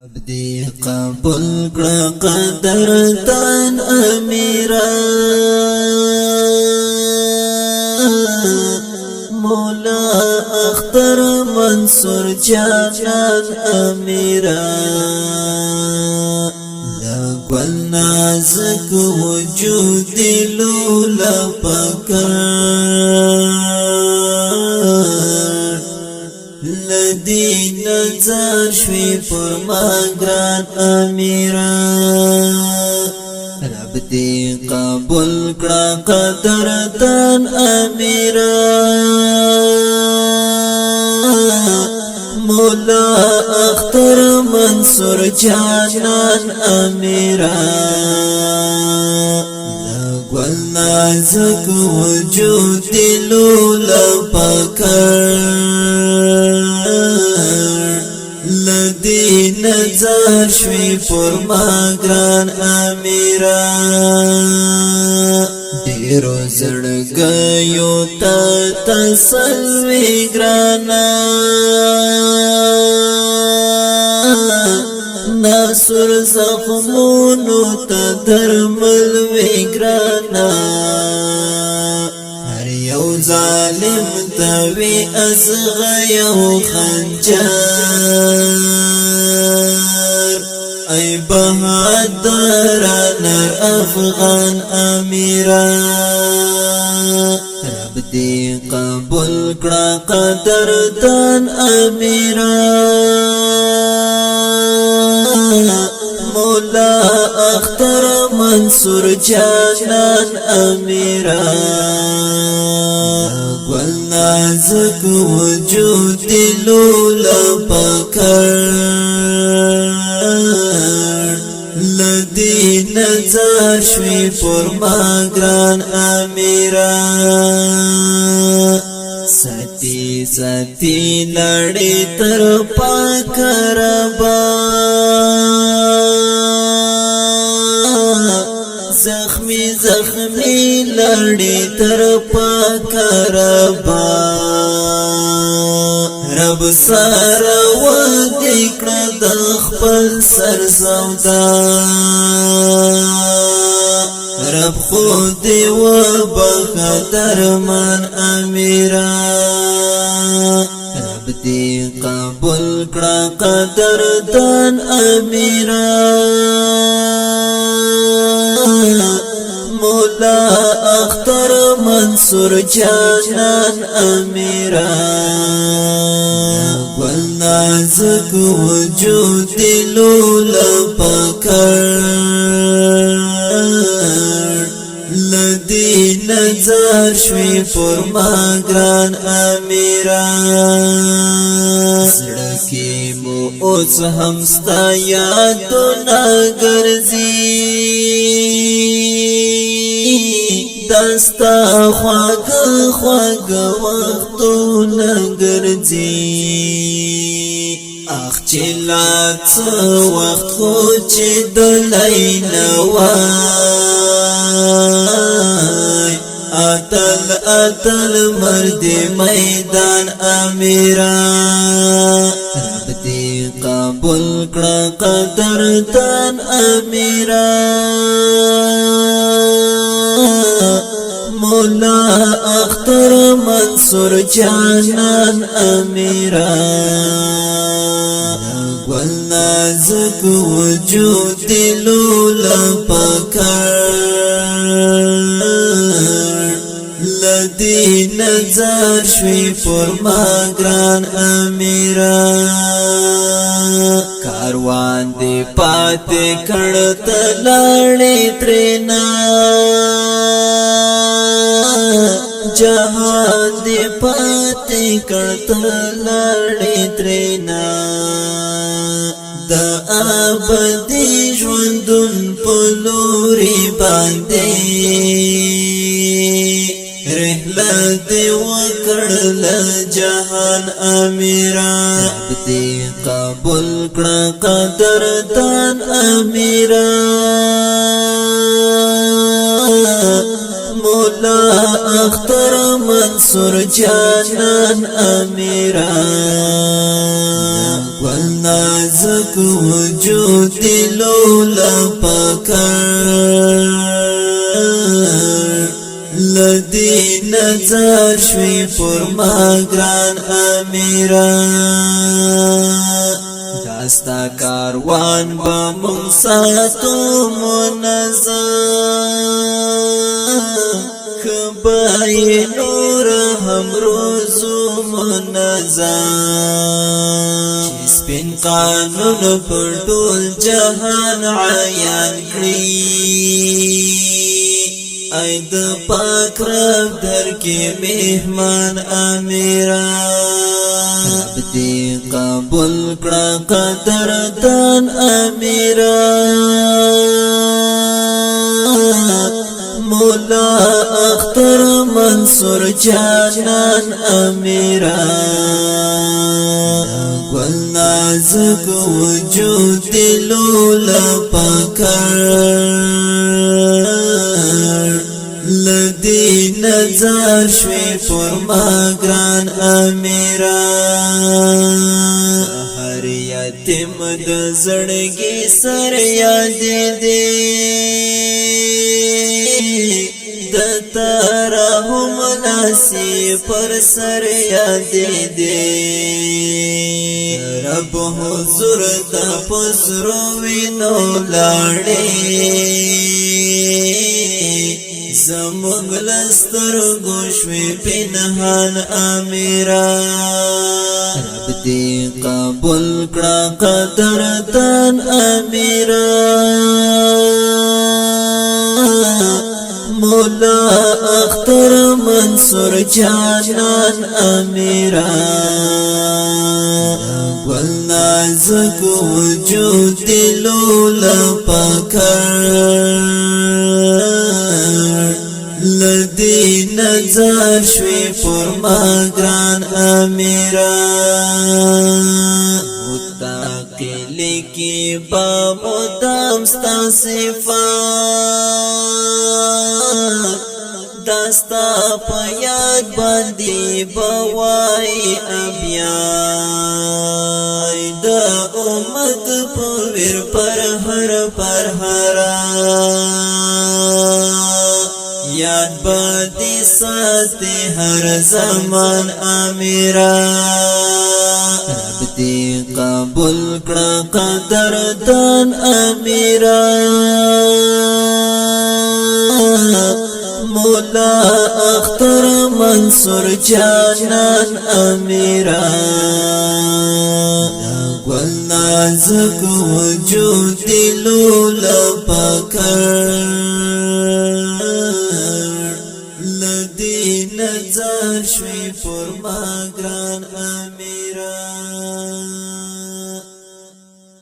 عبدی قبول کړه قدردان امیرا مولا اختر منصور جانان امیرا لګل نازک وجود لولا پکړ لدی نظر شوی پر مگران امیرا رب دی قبول کړه قدردان امیرا مولا اختر منصور جانان امیرا لګل نازک وجود لولا پکړ لدی نظر شوی پر مگران امیرا دیرو زړګیو ته تسلوی ګرانا ناصر زخمونو ته درمل وی ګرانا یو ظالم توی ازغیو خنجر ای بہادران افغان امیرا رب دی قبول کړه قدردان امیرا مولا اختر منصور جانان امیرا گل نازک وجود لولا پکړ لدی نظر شوی پر مگران امیرا ستی ستی لړی تر پاکربا زخمی زخمی لړی تر پاکربا رب سره ودی کړه د خپل سر سودا رب خود و بخدرمن امیرا رب دی قبول کړه قدردان امیرا مولا اختر منصور جانان امیرا گل نازک وجود لولا پکړ لدی نظر شوی پر مگران امیرا سړکی مو اوس هم ستا یادونه ګرځي دستا خواږه خواږه وختونه ګرځي اخ چې لا څه وخت خو چې دلی نه وای اتل اتل مرد میدان امیرا رب دی قبول کړه قدردان امیرا مولا اختر منصور جانان امیرا گل نازک وجود لولا پکړ لدی نظر شوی پر مگران امیرا کاروان دی پاتې کړه تلاړې ترنا جهان دی پاتې کړه تلاړې ترنا د ابدي ژوندون په لوري باندې رحلت وکړل جهان امیرا رب دی قبول کړه قدردان امیرا مولا اختر منصور جانان امیرا ولنا نازک وجود لولا پکر لدی نظر شوی پر ما گران امیران داستا کاروان با منساتو منظم کبای نور هم روزو منظم چی سپین قانون پر ټول جهان عیان کړي ای د پاک رب در کې مهمان امیران رب دې قبول کړه قدردان امیران مولا اختر منصور جانان امیران گل نازک وجود لولا پکر لدی نظر شوی پر ما گران امیران هر یتیم د زړګي سر یاد دی د ترحم ناسی پر سر یاد دی رب حضور د پسرو وینو لاړې زمونږ لسترګو شوی پنهان امیران رب دې قبول کړه قدردان امیران مولا اختر منصور جانان امیران گل نازک وجود لولا پکر لدی نظر شوی پر ما گران امیران متقلی کی با مدام ستا صفات داستا پیاد باندی بوائی ابیائی دا امت پویر پر ہر یاد بادی ساتی ہر زمان امیران رب دی قبول کړه قدردان امیران مولا اختر منصور جانان امیران گل نازک وجود لولا پکر لدی نظر شوی پر ما گران